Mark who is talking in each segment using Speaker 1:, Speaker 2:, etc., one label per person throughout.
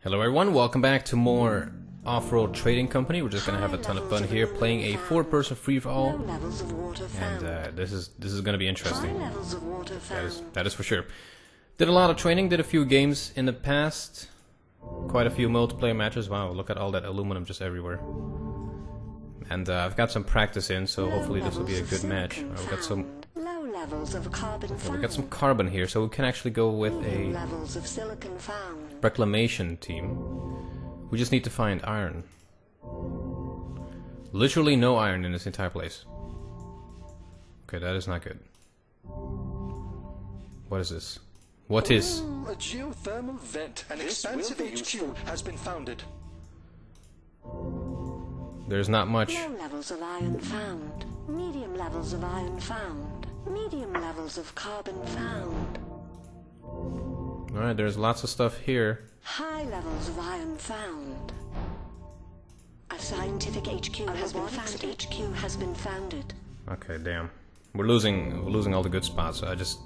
Speaker 1: Hello everyone, welcome back to more Offworld Trading Company. We're just gonna have a ton of fun here playing a 4-person free-for-all, and this is gonna be interesting. That is for sure. Did a lot of training, did a few games in the past, quite a few multiplayer matches. Wow, look at all that aluminum just everywhere. And I've got some practice in, so hopefully this will be a good match. We've got some carbon here, so we can actually go with a reclamation team. We just need to find iron. Literally no iron in this entire place. Okay, that is not good. What is this? What is?
Speaker 2: A geothermal vent. An expansive HQ has been founded.
Speaker 1: There's not much.
Speaker 3: Low levels of iron found. Medium levels of iron found. Medium levels of carbon found.
Speaker 1: Alright, there's lots of stuff here.
Speaker 3: High levels of iron found. A scientific HQ has been founded. HQ has been founded.
Speaker 1: Okay, damn. We're losing all the good spots. So I just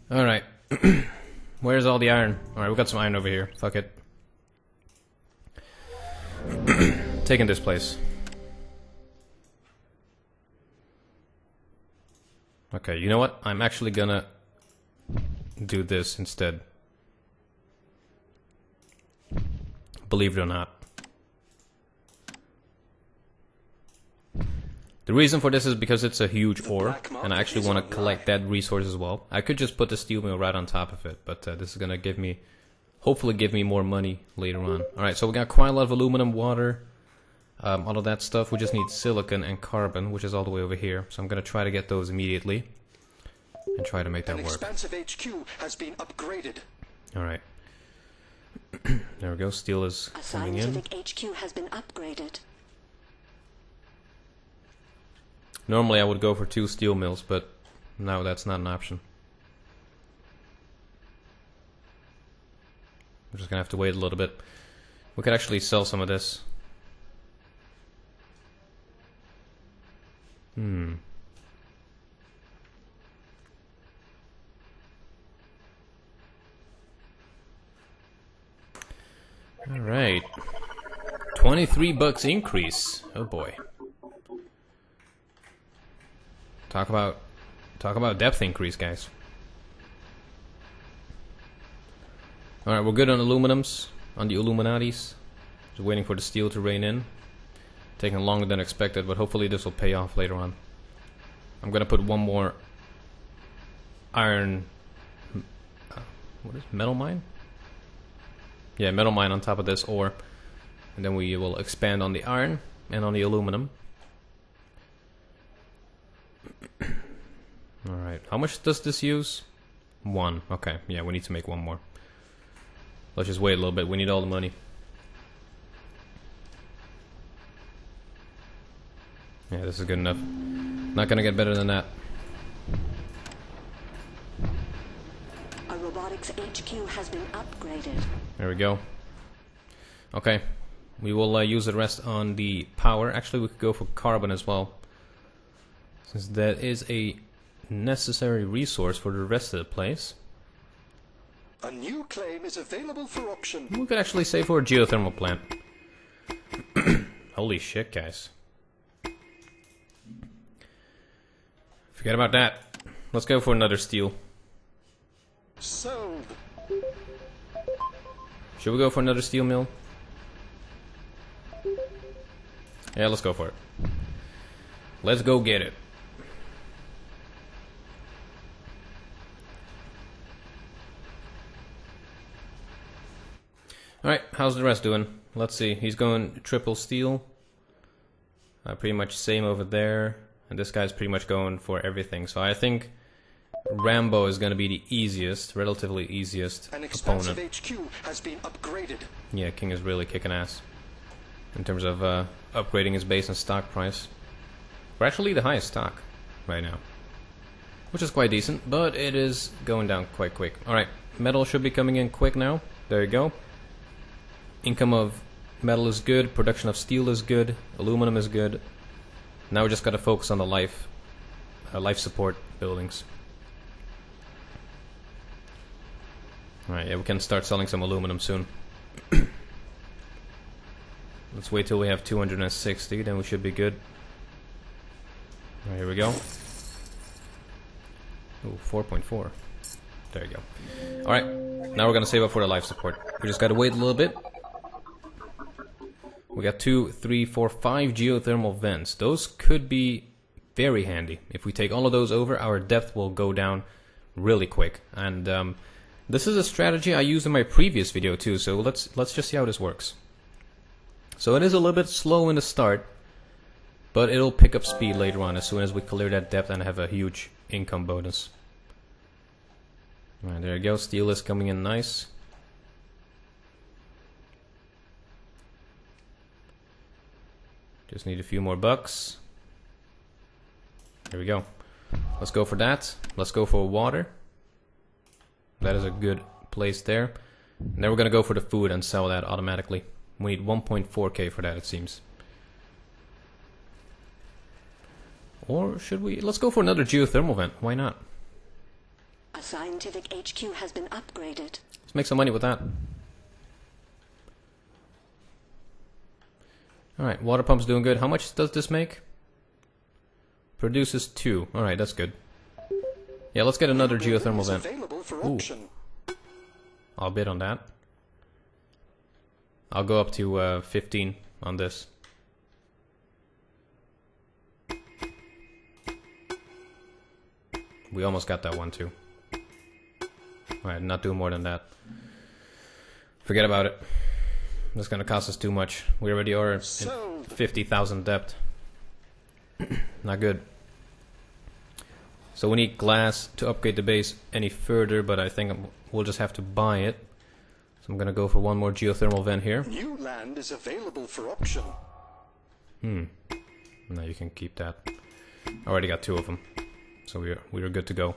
Speaker 1: Alright. Where's all the iron? Alright, we got some iron over here. Fuck it. Taking this place. Okay, you know what? I'm actually gonna do this instead. Believe it or not. The reason for this is because it's a huge ore, and I actually want to collect that resource as well. I could just put the steel mill right on top of it, but this is gonna give me, hopefully give me more money later on. Alright, so we got quite a lot of aluminum, water, all of that stuff. We just need silicon and carbon, which is all the way over here. So I'm gonna try to get those immediately and try to make that work.
Speaker 2: An expansive HQ has been upgraded.
Speaker 1: Alright. There we go, steel is coming in.
Speaker 3: A scientific HQ has been upgraded.
Speaker 1: Normally I would go for 2 steel mills, but now that's not an option. We're just gonna have to wait a little bit. We could actually sell some of this. Alright. $23 increase. Oh boy. Talk about depth increase, guys. Alright, we're good on aluminums, on the Illuminatis. Just waiting for the steel to rain in. Taking longer than expected, but hopefully this will pay off later on. I'm gonna put one more iron... what is it? Metal mine? Yeah, metal mine on top of this ore. And then we will expand on the iron and on the aluminum. Alright, how much does this use? 1. Okay, yeah, we need to make 1 more. Let's just wait a little bit, we need all the money. Yeah, this is good enough. Not gonna get better than that.
Speaker 3: A robotics HQ has been upgraded.
Speaker 1: There we go. Okay, we will use the rest on the power. Actually, we could go for carbon as well, since that is a necessary resource for the rest of the place.
Speaker 2: A new claim is available for auction.
Speaker 1: We could actually save for a geothermal plant. Holy shit, guys. Forget about that. Let's go for another steel.
Speaker 2: Sold.
Speaker 1: Should we go for another steel mill? Yeah, let's go for it. Let's go get it. Alright, how's the rest doing? Let's see, he's going triple steel. Pretty much same over there. And this guy's pretty much going for everything. So I think Rambo is going to be the easiest, relatively easiest
Speaker 2: An expansive
Speaker 1: opponent.
Speaker 2: HQ has been upgraded.
Speaker 1: Yeah, King is really kicking ass in terms of upgrading his base and stock price. We're actually the highest stock right now, which is quite decent, but it is going down quite quick. Alright, metal should be coming in quick now. There you go. Income of metal is good, production of steel is good, aluminum is good. Now we just gotta focus on the life support buildings. Alright, yeah, we can start selling some aluminum soon. Let's wait till we have 260, then we should be good. Alright, here we go. Ooh, 4.4. There you go. Alright, now we're gonna save up for the life support. We just gotta wait a little bit. We got 2, 3, 4, 5 geothermal vents. Those could be very handy. If we take all of those over, our depth will go down really quick. And this is a strategy I used in my previous video too, so let's just see how this works. So it is a little bit slow in the start, but it'll pick up speed later on as soon as we clear that depth and have a huge income bonus. Alright, there you go. Steel is coming in nice. Just need a few more bucks. Here we go. Let's go for that. Let's go for water. That is a good place there. And then we're gonna go for the food and sell that automatically. We need 1.4k for that, it seems. Or should we? Let's go for another geothermal vent. Why not?
Speaker 3: A scientific HQ has been upgraded.
Speaker 1: Let's make some money with that. Alright, water pump's doing good. How much does this make? Produces 2. Alright, that's good. Yeah, let's get another geothermal vent. Ooh. I'll bid on that. I'll go up to 15 on this. We almost got that one too. Alright, not doing more than that. Forget about it. That's gonna cost us too much. We already are in 50,000 debt. Not good. So we need glass to upgrade the base any further, but I think we'll just have to buy it. So I'm gonna go for one more geothermal vent here.
Speaker 2: New land is available for option.
Speaker 1: No, you can keep that. I already got 2 of them, so we're good to go.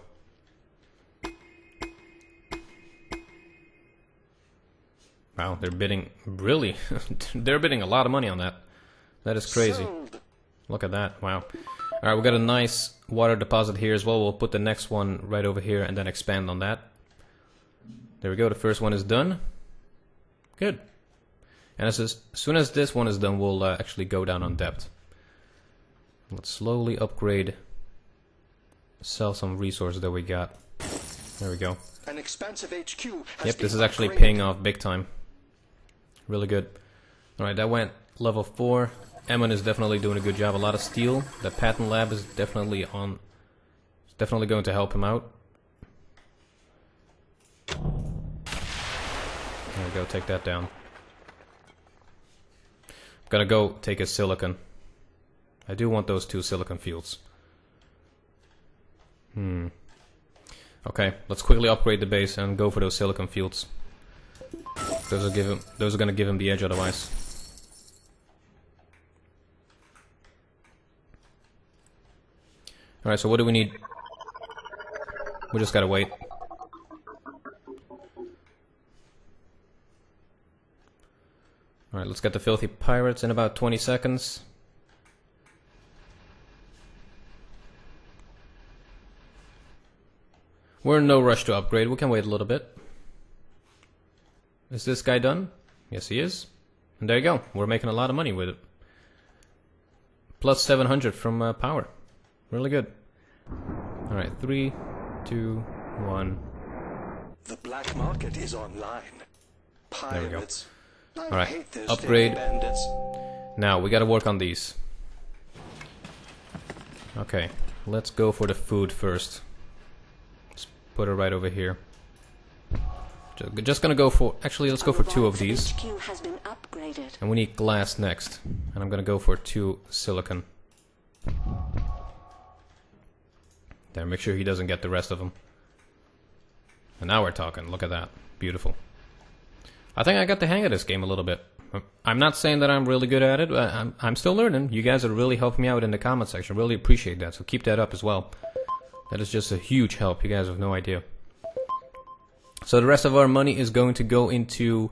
Speaker 1: Wow, they're bidding really. They're bidding a lot of money on that. That is crazy.
Speaker 2: Sold.
Speaker 1: Look at that! Wow. All right, we got a nice water deposit here as well. We'll put the next one right over here and then expand on that. There we go. The first one is done. Good. And as soon as this one is done, we'll actually go down on depth. Let's slowly upgrade. Sell some resources that we got. There we go.
Speaker 2: An expansive HQ has
Speaker 1: Yep, this
Speaker 2: been
Speaker 1: is actually
Speaker 2: upgraded.
Speaker 1: paying off big time. Really good. Alright, that went level 4. Emon is definitely doing a good job. A lot of steel. The patent lab is definitely on. It's definitely going to help him out. There we go, take that down. Gotta go take his silicon. I do want those 2 silicon fields. Okay, let's quickly upgrade the base and go for those silicon fields. Those are gonna give him the edge otherwise. Alright, so what do we need? We just gotta wait. Alright, let's get the filthy pirates in about 20 seconds. We're in no rush to upgrade, we can wait a little bit. Is this guy done? Yes, he is. And there you go, we're making a lot of money with it. Plus 700 from power. Really good. Alright, 3, 2, 1.
Speaker 2: The black market is online.
Speaker 1: There we go.
Speaker 2: Pirates. I
Speaker 1: Alright,
Speaker 2: hate those
Speaker 1: upgrade.
Speaker 2: damn bandits.
Speaker 1: Now, we gotta work on these. Okay, let's go for the food first. Let's put it right over here. Just gonna go for... Actually, let's go for 2 of these.
Speaker 3: HQ has been upgraded.
Speaker 1: And we need glass next. And I'm gonna go for 2 silicon. There, make sure he doesn't get the rest of them. And now we're talking. Look at that. Beautiful. I think I got the hang of this game a little bit. I'm not saying that I'm really good at it. I'm still learning. You guys are really helping me out in the comment section. Really appreciate that. So keep that up as well. That is just a huge help. You guys have no idea. So the rest of our money is going to go into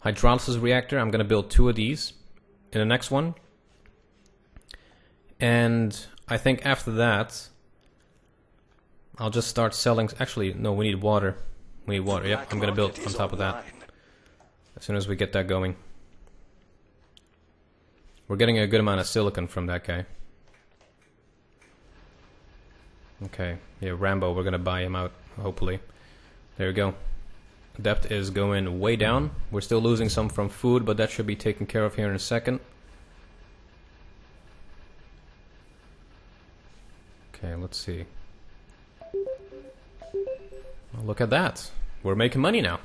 Speaker 1: hydrolysis reactor. I'm going to build 2 of these in the next one. And I think after that, I'll just start selling. Actually, no, we need water. We need water. Yep, I'm gonna build on top of that. As soon as we get that going. We're getting a good amount of silicon from that guy. Okay, yeah, Rambo, we're gonna buy him out, hopefully. There we go. Depth is going way down. We're still losing some from food, but that should be taken care of here in a second. Okay, let's see. Well, look at that. We're making money now.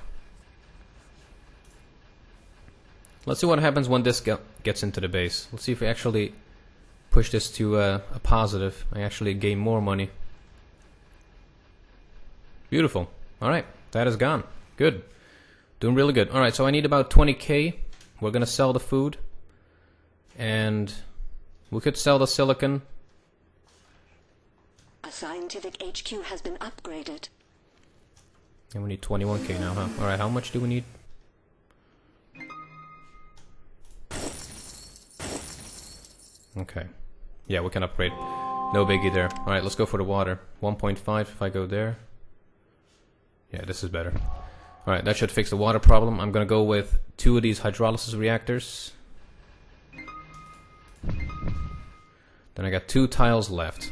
Speaker 1: Let's see what happens when this gets into the base. Let's see if we actually push this to a positive. I actually gain more money. Beautiful. Alright, that is gone. Good. Doing really good. Alright, so I need about 20k. We're gonna sell the food. And we could sell the silicon.
Speaker 3: A scientific HQ has been upgraded.
Speaker 1: And we need 21k now, huh? Alright, how much do we need? Okay. Yeah, we can upgrade. No biggie there. Alright, let's go for the water. 1.5 if I go there. Yeah, this is better. Alright, that should fix the water problem. I'm gonna go with 2 of these hydrolysis reactors. Then I got 2 tiles left.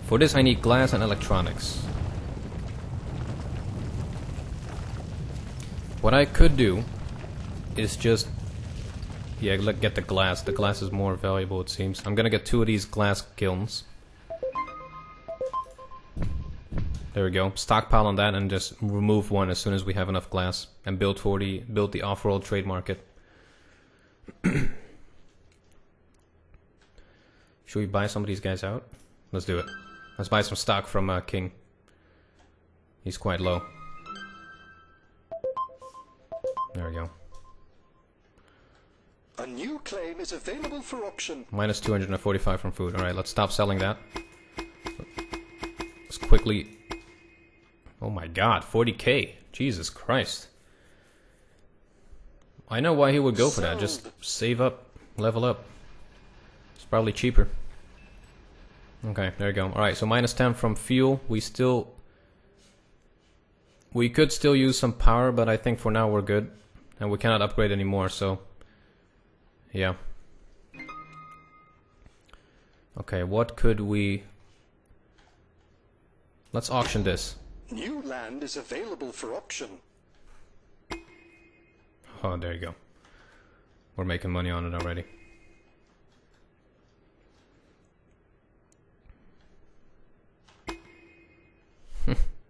Speaker 1: For this I need glass and electronics. What I could do is just... yeah, get the glass. The glass is more valuable, it seems. I'm gonna get 2 of these glass kilns. There we go. Stockpile on that and just remove one as soon as we have enough glass. And build the Offworld trade market. Should we buy some of these guys out? Let's do it. Let's buy some stock from King. He's quite low. There we go.
Speaker 2: A new claim is available for auction.
Speaker 1: Minus 245 from food. Alright, let's stop selling that. Let's quickly... oh my god, 40k. Jesus Christ. I know why he would go for that. Just save up, level up. It's probably cheaper. Okay, there you go. Alright, so minus 10 from fuel. We could still use some power, but I think for now we're good. And we cannot upgrade anymore, so... yeah. Okay, what could we... let's auction this.
Speaker 2: New land is available for auction.
Speaker 1: Oh, there you go. We're making money on it already.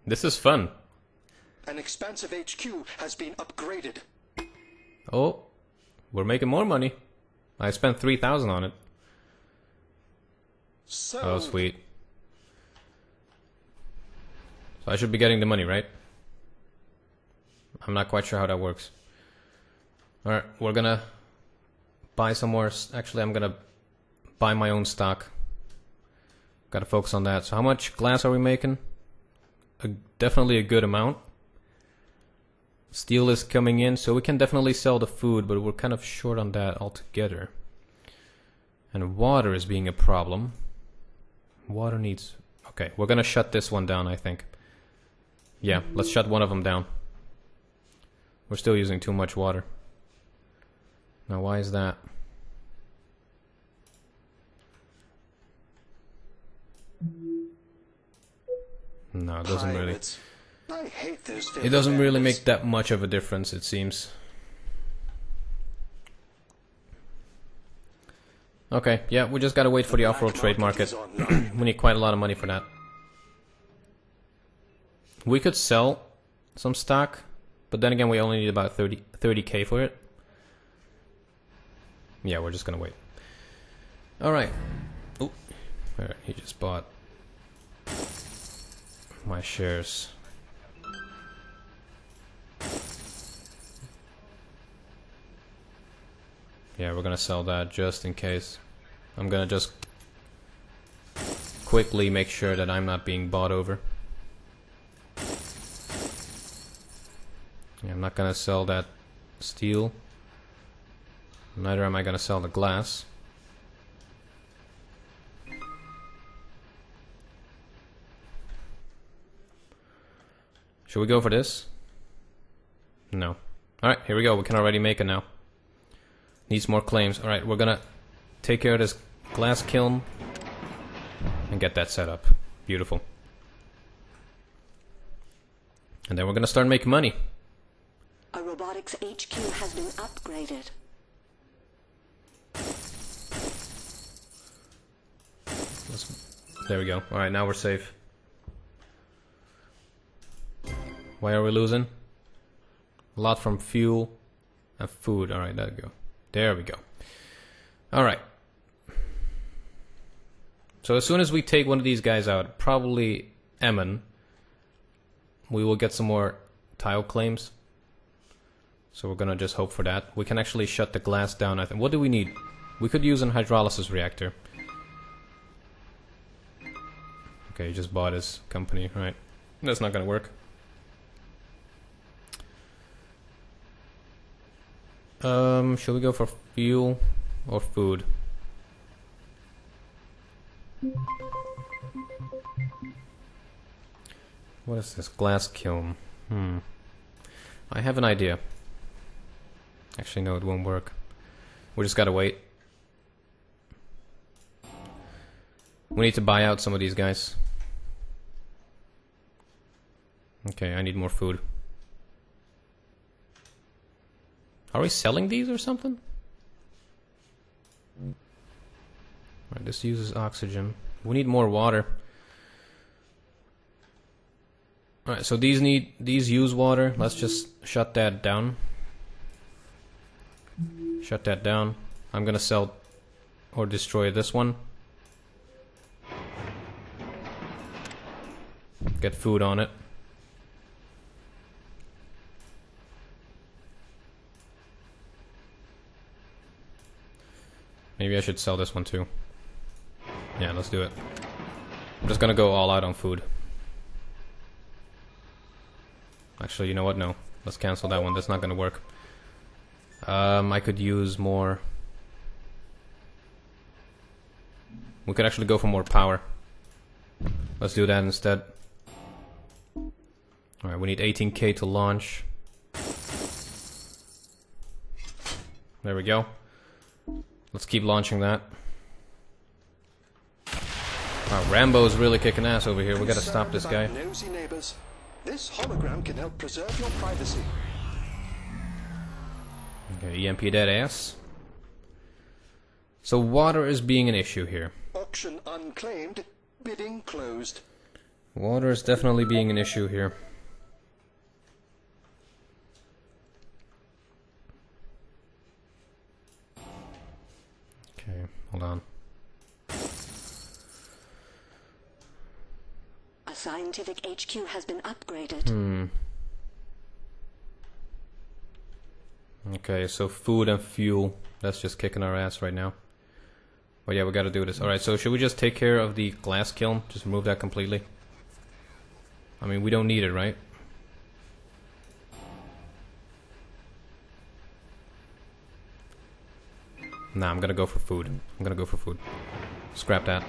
Speaker 1: This is fun.
Speaker 2: An expansive HQ has been upgraded.
Speaker 1: Oh, we're making more money. I spent 3,000 on it.
Speaker 2: So,
Speaker 1: oh, sweet. So I should be getting the money, right? I'm not quite sure how that works. Alright, we're gonna buy some more. Actually, I'm gonna buy my own stock. Gotta focus on that. So how much glass are we making? Definitely a good amount. Steel is coming in, so we can definitely sell the food, but we're kind of short on that altogether. And water is being a problem. Water needs... okay, we're gonna shut this one down, I think. Yeah, let's shut one of them down. We're still using too much water. Now, why is that? No, it doesn't really...
Speaker 2: I hate this.
Speaker 1: it doesn't really make that much of a difference, it seems. Okay, yeah, we just gotta wait for the Offworld trade market. We need quite a lot of money for that. We could sell some stock, but then again we only need about 30k for it. Yeah, we're just gonna wait. Alright. Oh, alright, he just bought my shares. Yeah, we're gonna sell that just in case. I'm gonna just quickly make sure that I'm not being bought over. Yeah, I'm not gonna sell that steel. Neither am I gonna sell the glass. Should we go for this? No. Alright, here we go. We can already make it now. Needs more claims. Alright, we're gonna take care of this glass kiln and get that set up. Beautiful. And then we're gonna start making money.
Speaker 3: A robotics HQ has been upgraded.
Speaker 1: There we go. Alright, now we're safe. Why are we losing? A lot from fuel and food. Alright, there we go. There we go. Alright. So as soon as we take one of these guys out, probably Emmon, we will get some more tile claims. So we're gonna just hope for that. We can actually shut the glass down, I think. What do we need? We could use an hydrolysis reactor. Okay, he just bought his company, right? That's not gonna work. Should we go for fuel or food? What is this? Glass kiln. I have an idea. Actually, no, it won't work. We just gotta wait. We need to buy out some of these guys. Okay, I need more food. Are we selling these or something? Right, this uses oxygen. We need more water. Alright, so these use water. Let's just shut that down. Shut that down. I'm gonna sell or destroy this one. Get food on it. Maybe I should sell this one too. Yeah, let's do it. I'm just gonna go all out on food. Actually, you know what? No. Let's cancel that one. That's not gonna work. I could use more... We could actually go for more power. Let's do that instead. Alright, we need 18k to launch. There we go. Let's keep launching that. Wow, Rambo's really kicking ass over here. We gotta stop this guy.
Speaker 2: Nosy neighbors. This hologram can help preserve your privacy.
Speaker 1: Okay, EMP that ass. So water is being an issue here.
Speaker 2: Auction unclaimed. Bidding closed.
Speaker 1: Water is definitely being an issue here. Okay, hold on.
Speaker 3: A scientific HQ has been upgraded.
Speaker 1: Okay, so food and fuel. That's just kicking our ass right now. But yeah, we gotta do this. Alright, so should we just take care of the glass kiln? Just remove that completely? I mean, we don't need it, right? Nah, I'm gonna go for food. I'm gonna go for food. Scrap that.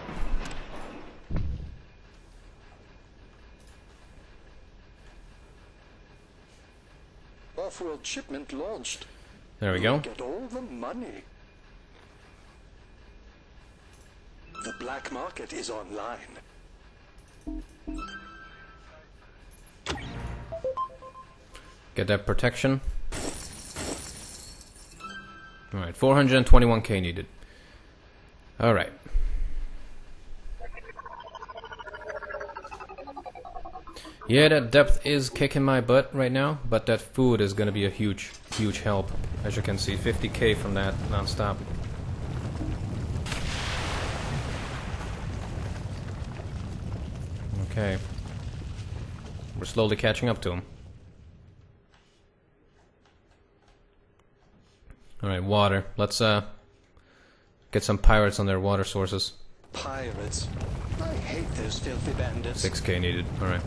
Speaker 2: Offworld shipment launched.
Speaker 1: There we go.
Speaker 2: Get all the money. The black market is online.
Speaker 1: Get that protection. Alright, 421k needed. Alright. Yeah, that depth is kicking my butt right now, but that food is gonna be a huge, huge help. As you can see, 50k from that non-stop. Okay. We're slowly catching up to him. Alright, water. Let's get some pirates on their water sources.
Speaker 2: Pirates. I hate those filthy bandits.
Speaker 1: 6k needed. Alright.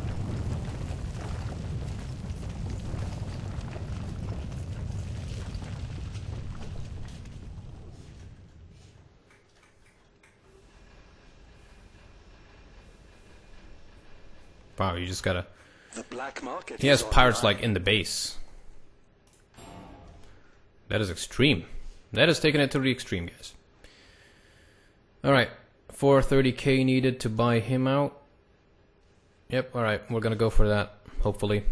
Speaker 1: Wow, you just gotta
Speaker 2: The black market.
Speaker 1: He has pirates like in the base. That is extreme. That is taking it to the extreme, guys. Alright, 430k needed to buy him out. Yep, alright, we're gonna go for that, hopefully.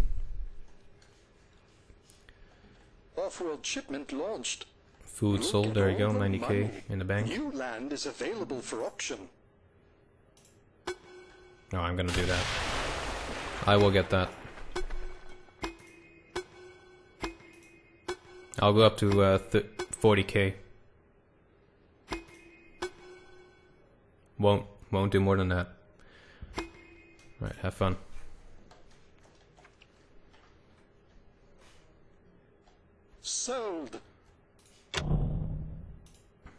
Speaker 2: Offworld shipment launched.
Speaker 1: Food sold, there you go, 90k in the bank.
Speaker 2: New land is available for auction.
Speaker 1: No, I'm gonna do that. I will get that. I'll go up to 40k. Won't do more than that. Right, have fun.
Speaker 2: Sold.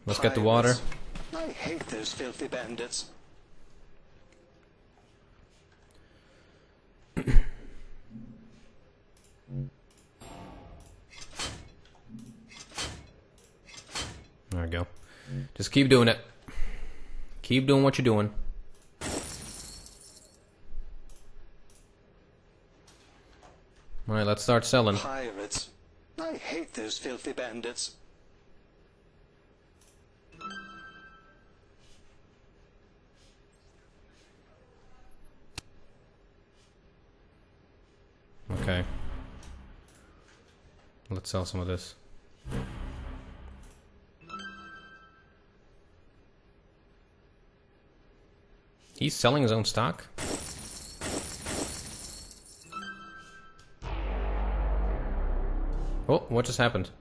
Speaker 1: Let's get the water.
Speaker 2: I hate those filthy bandits.
Speaker 1: There we go. Just keep doing it. Keep doing what you're doing. Alright, let's start selling.
Speaker 2: Pirates. I hate those filthy bandits.
Speaker 1: Okay. Let's sell some of this. He's selling his own stock? Oh, what just happened?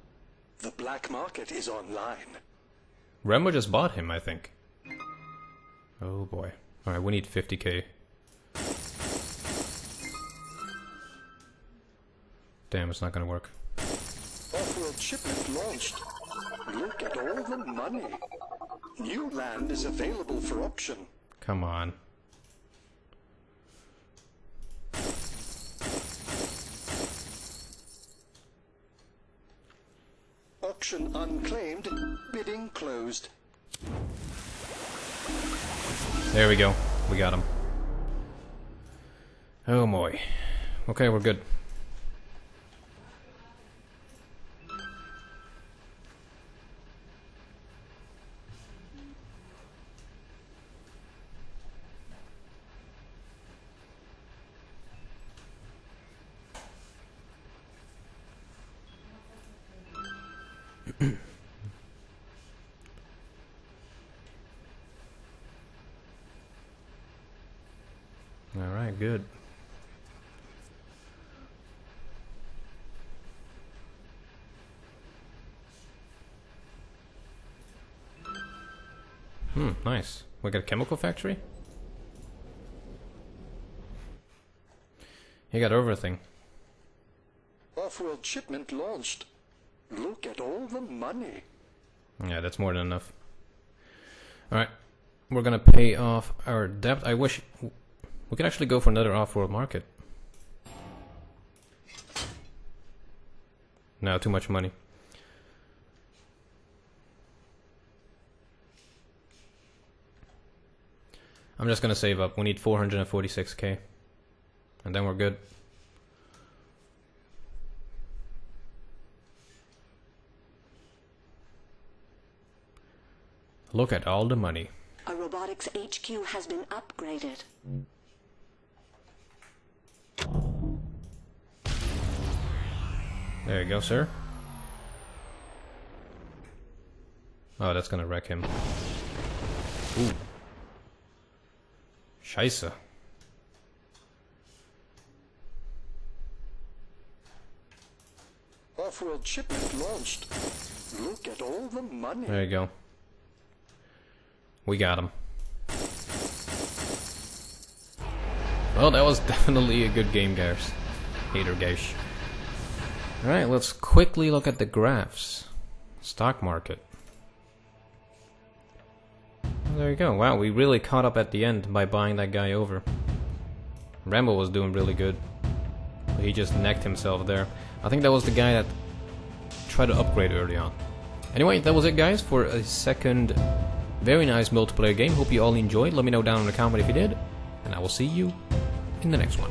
Speaker 2: The black market is online.
Speaker 1: Rembo just bought him, I think. Oh boy. Alright, we need 50k. Damn, it's not gonna work.
Speaker 2: Offworld shipment launched. Look at all the money. New land is available for auction.
Speaker 1: Come on.
Speaker 2: Auction unclaimed. Bidding closed.
Speaker 1: There we go. We got him. Oh boy. Okay, we're good. Alright, good. Nice. We got a chemical factory? You got everything.
Speaker 2: Offworld shipment launched. Look at all the money.
Speaker 1: Yeah, that's more than enough. Alright. We're gonna pay off our debt. I wish we could actually go for another off-world market. No, too much money. I'm just gonna save up. We need 446k. And then we're good. Look at all the money.
Speaker 3: A robotics HQ has been upgraded.
Speaker 1: There you go, sir. Oh, that's gonna wreck him. Ooh. Scheisse.
Speaker 2: Offworld shipment launched. Look at all the money.
Speaker 1: There you go. We got him. Well, that was definitely a good game, guys. Hater guys. Alright, let's quickly look at the graphs. Stock market. There you go. Wow, we really caught up at the end by buying that guy over. Rambo was doing really good. But he just necked himself there. I think that was the guy that tried to upgrade early on. Anyway, that was it, guys, for a second very nice multiplayer game. Hope you all enjoyed. Let me know down in the comment if you did. And I will see you in the next one.